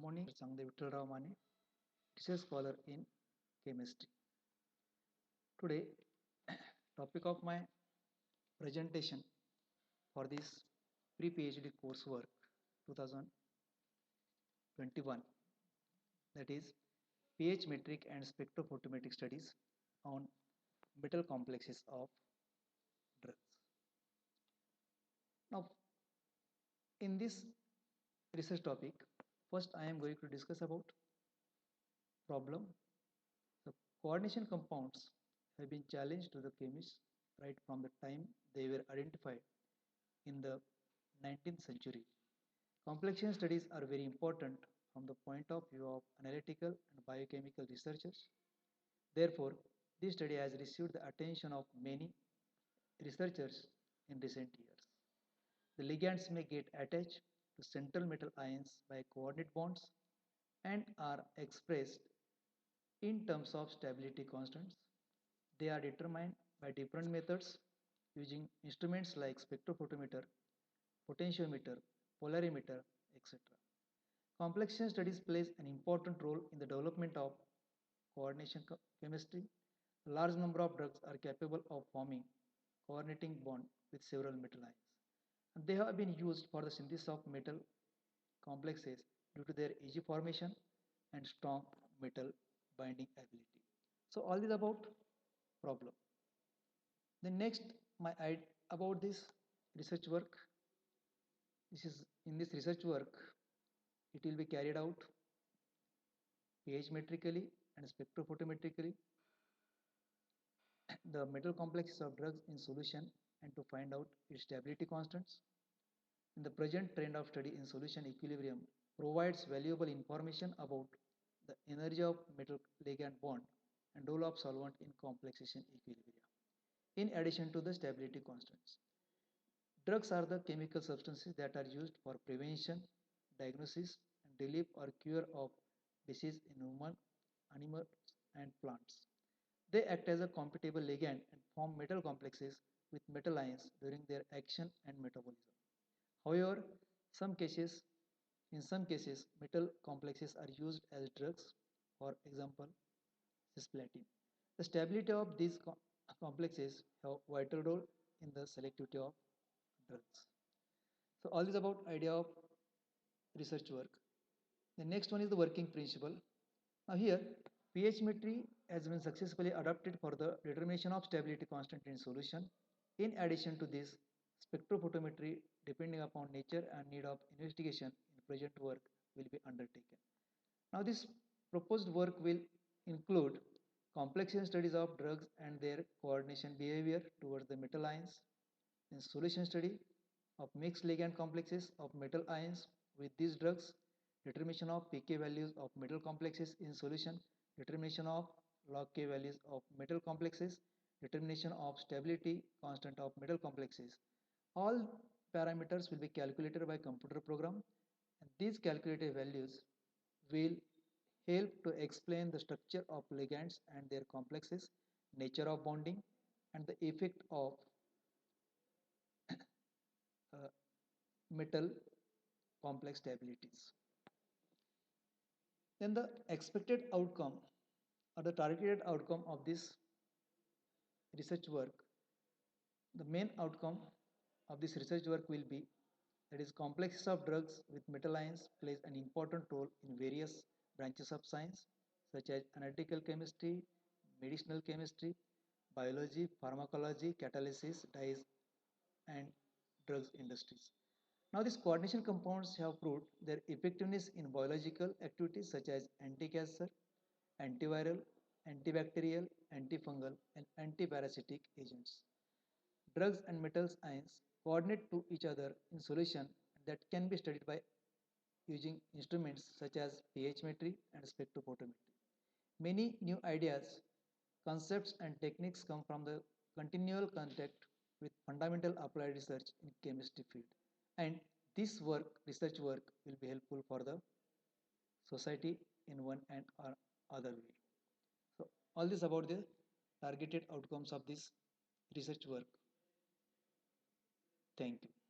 morning, Sangdev Vittalrao Mane, research scholar in chemistry. Today, topic of my presentation for this pre-PhD coursework 2021, that is pH metric and spectrophotometric studies on metal complexes of drugs. Now, in this research topic, first I am going to discuss about problem. The coordination compounds have been challenged to the chemists right from the time they were identified in the 19th century. Complexion studies are very important from the point of view of analytical and biochemical researchers. Therefore, this study has received the attention of many researchers in recent years. The ligands may get attached to central metal ions by coordinate bonds and are expressed in terms of stability constants. They are determined by different methods using instruments like spectrophotometer, potentiometer, polarimeter, etc. Complexion studies plays an important role in the development of coordination chemistry. A large number of drugs are capable of forming coordinating bond with several metal ions. And they have been used for the synthesis of metal complexes due to their easy formation and strong metal binding ability. So all this about problem. Then next, my idea about this research work. This is in this research work, it will be carried out pH metrically and spectrophotometrically the metal complexes of drugs in solution and to find out its stability constants. In the present trend of study in solution equilibrium provides valuable information about the energy of metal ligand bond and role of solvent in complexation equilibrium. In addition to the stability constants, drugs are the chemical substances that are used for prevention, diagnosis, and relief or cure of disease in human, animals, and plants. They act as a compatible ligand and form metal complexes with metal ions during their action and metabolism. However, in some cases, metal complexes are used as drugs, for example, cisplatin. The stability of these complexes have vital role in the selectivity of drugs. So all this about idea of research work. The next one is the working principle. Now here, pH metry has been successfully adopted for the determination of stability constant in solution. In addition to this, spectrophotometry, depending upon nature and need of investigation in present work, will be undertaken. Now this proposed work will include complex studies of drugs and their coordination behavior towards the metal ions, in solution study of mixed ligand complexes of metal ions with these drugs, determination of pK values of metal complexes in solution, determination of log K values of metal complexes, determination of stability constant of metal complexes. All parameters will be calculated by computer program, and these calculated values will help to explain the structure of ligands and their complexes, nature of bonding, and the effect of uh, metal complex stabilities. Then the expected outcome or the targeted outcome of this research work, the main outcome of this research work will be that is complexes of drugs with metal ions plays an important role in various branches of science such as analytical chemistry, medicinal chemistry, biology, pharmacology, catalysis, dyes, and drugs industries. Now, these coordination compounds have proved their effectiveness in biological activities such as anti-cancer, antiviral, antibacterial, antifungal, and antiparasitic agents. Drugs and metals ions coordinate to each other in solution that can be studied by using instruments such as pH metry and spectrophotometry. Many new ideas, concepts, and techniques come from the continual contact with fundamental applied research in chemistry field. And this research work, will be helpful for the society in one and or other way. So all this about the targeted outcomes of this research work. Thank you.